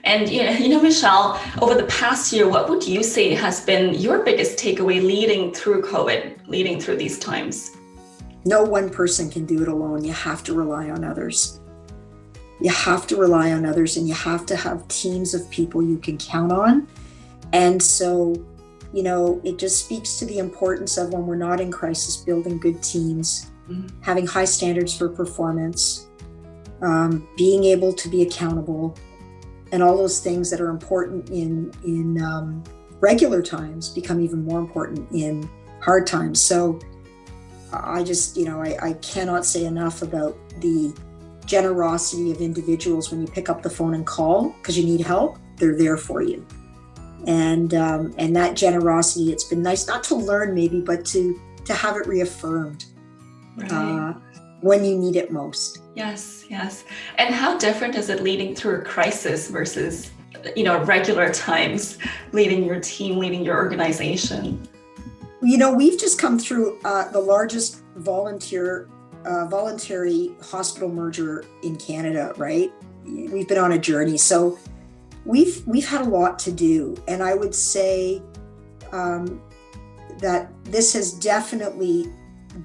And Michelle, over the past year, what would you say has been your biggest takeaway leading through COVID, leading through these times? No one person can do it alone. You have to rely on others. You have to rely on others, and you have to have teams of people you can count on. And so, it just speaks to the importance of, when we're not in crisis, building good teams, having high standards for performance, being able to be accountable, and all those things that are important in regular times become even more important in hard times. So I just, I cannot say enough about the generosity of individuals. When you pick up the phone and call because you need help, they're there for you. And that generosity, it's been nice not to learn maybe, but to have it reaffirmed when you need it most. Yes. And how different is it leading through a crisis versus, regular times, leading your team, leading your organization? We've just come through the largest voluntary hospital merger in Canada, right? We've been on a journey. So we've had a lot to do. And I would say that this has definitely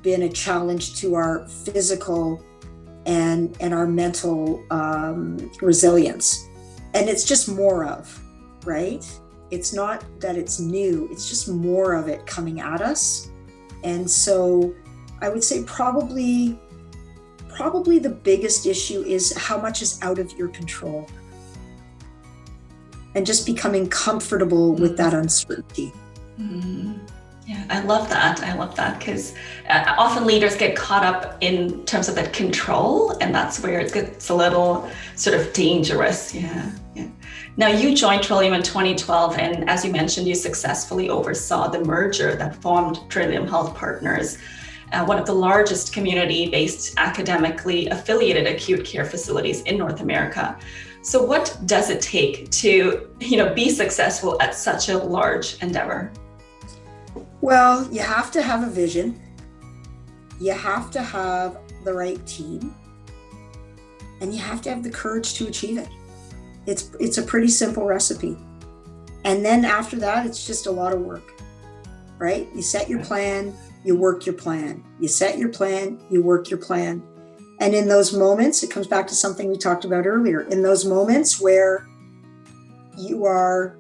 been a challenge to our physical and our mental resilience. And it's just more of, right? It's not that it's new, it's just more of it coming at us. And so I would say probably the biggest issue is how much is out of your control. And just becoming comfortable with that uncertainty. Yeah, I love that because often leaders get caught up in terms of that control, and that's where it gets a little sort of dangerous. Yeah. Now, you joined Trillium in 2012, and as you mentioned, you successfully oversaw the merger that formed Trillium Health Partners, one of the largest community-based, academically affiliated acute care facilities in North America. So what does it take to, be successful at such a large endeavor? Well, you have to have a vision. You have to have the right team, and you have to have the courage to achieve it. It's a pretty simple recipe. And then after that, it's just a lot of work, right? You set your plan, you work your plan. You set your plan, you work your plan. And in those moments, it comes back to something we talked about earlier, in those moments where you are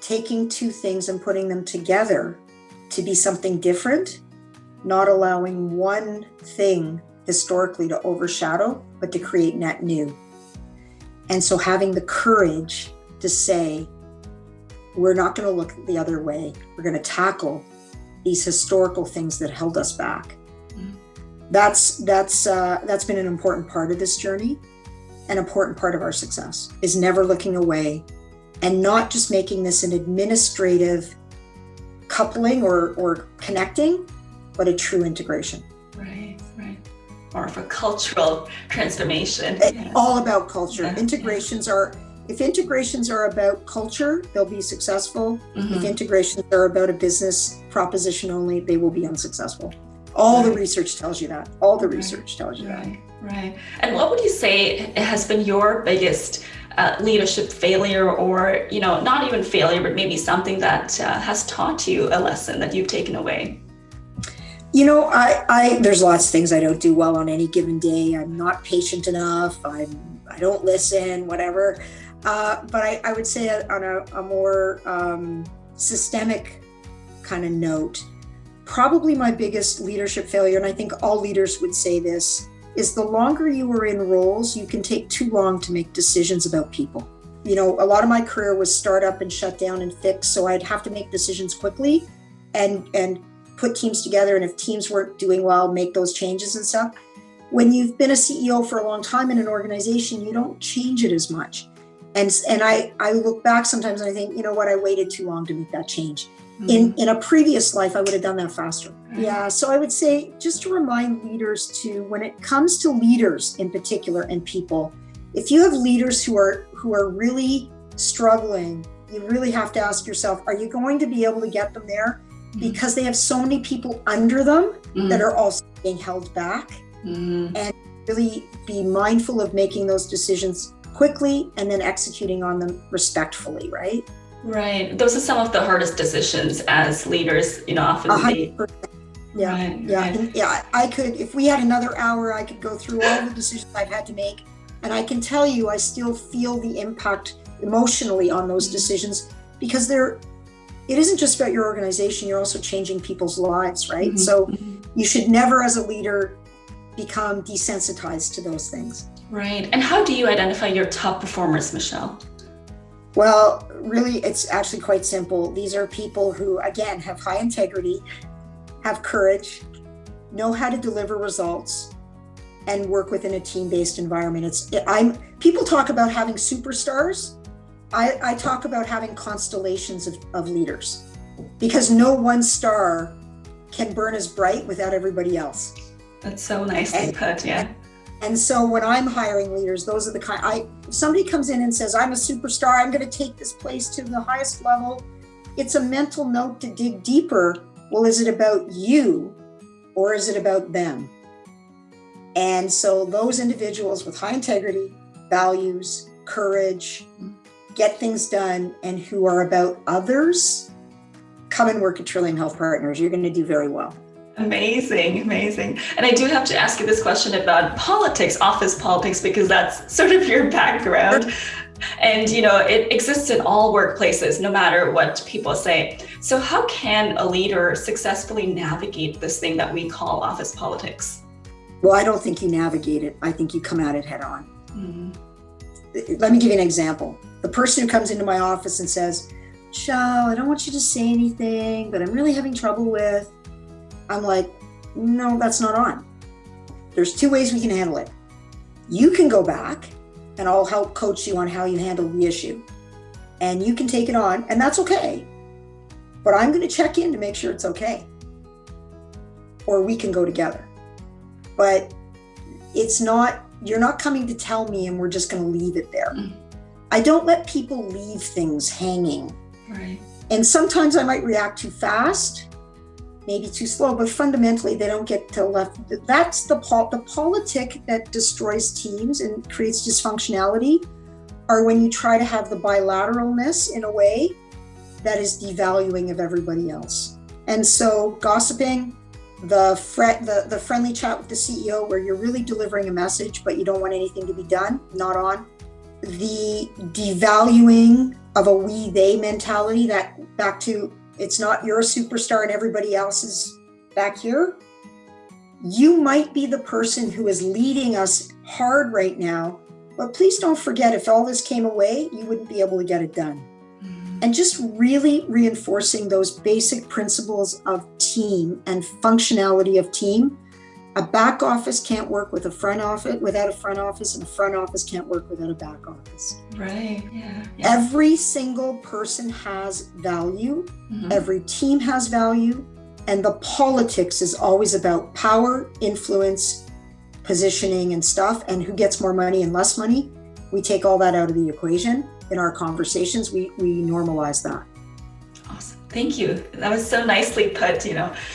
taking two things and putting them together to be something different, not allowing one thing historically to overshadow, but to create net new. And so having the courage to say, we're not going to look the other way. We're going to tackle these historical things that held us back. That's been an important part of this journey. An important part of our success is never looking away and not just making this an administrative coupling or connecting, but a true integration. Right. Or for cultural transformation. All about culture. Yeah. If integrations are about culture, they'll be successful. If integrations are about a business proposition only, they will be unsuccessful. All the research tells you that. Right. And what would you say has been your biggest leadership failure, or, not even failure, but maybe something that has taught you a lesson that you've taken away? There's lots of things I don't do well on any given day. I'm not patient enough. I don't listen, whatever. But I would say on a more systemic kind of note, probably my biggest leadership failure, and I think all leaders would say this, is the longer you are in roles, you can take too long to make decisions about people. A lot of my career was start up and shut down and fix, so I'd have to make decisions quickly and put teams together, and if teams weren't doing well, make those changes and stuff. When you've been a CEO for a long time in an organization, you don't change it as much. And I look back sometimes and I think, I waited too long to make that change. In a previous life, I would have done that faster. Yeah, so I would say just to remind leaders to, when it comes to leaders in particular and people, if you have leaders who are really struggling, you really have to ask yourself, are you going to be able to get them there? Because they have so many people under them that are also being held back. And really be mindful of making those decisions quickly and then executing on them respectfully, right? Right. Those are some of the hardest decisions as leaders, often they. 100%. Yeah, Right, yeah, right. and yeah. I could, if we had another hour, I could go through all the decisions I've had to make, and I can tell you, I still feel the impact emotionally on those decisions because it isn't just about your organization. You're also changing people's lives, right? Mm-hmm. So you should never, as a leader, become desensitized to those things. Right. And how do you identify your top performers, Michelle? Well, really, it's actually quite simple. These are people who, again, have high integrity, have courage, know how to deliver results, and work within a team-based environment. People talk about having superstars. I talk about having constellations of leaders, because no one star can burn as bright without everybody else. That's so nicely put, yeah. And so when I'm hiring leaders, those are the if somebody comes in and says, I'm a superstar, I'm going to take this place to the highest level, it's a mental note to dig deeper. Well, is it about you or is it about them? And so those individuals with high integrity, values, courage, get things done, and who are about others, come and work at Trillium Health Partners. You're going to do very well. Amazing, amazing. And I do have to ask you this question about politics, office politics, because that's sort of your background. And, it exists in all workplaces, no matter what people say. So how can a leader successfully navigate this thing that we call office politics? Well, I don't think you navigate it. I think you come at it head on. Mm-hmm. Let me give you an example. The person who comes into my office and says, Michelle, I don't want you to say anything, but I'm really having trouble with. I'm like, no, that's not on. There's two ways we can handle it. You can go back and I'll help coach you on how you handle the issue. And you can take it on, and that's okay. But I'm going to check in to make sure it's okay. Or we can go together. But you're not coming to tell me and we're just going to leave it there. I don't let people leave things hanging. Right. And sometimes I might react too fast, maybe too slow, but fundamentally they don't get to left. That's the politic that destroys teams and creates dysfunctionality, are when you try to have the bilateralness in a way that is devaluing of everybody else. And so gossiping, the friendly chat with the CEO where you're really delivering a message, but you don't want anything to be done, not on. The devaluing of a we-they mentality, that back to, it's not you're a superstar and everybody else is back here. You might be the person who is leading us hard right now, but please don't forget, if all this came away, you wouldn't be able to get it done. And just really reinforcing those basic principles of team and functionality of team. A back office can't work with a front office without a front office, and a front office can't work without a back office. Right. Yeah. Every single person has value. Every team has value. And the politics is always about power, influence, positioning and stuff, and who gets more money and less money. We take all that out of the equation. In our conversations, we normalize that. Awesome. Thank you. That was so nicely put,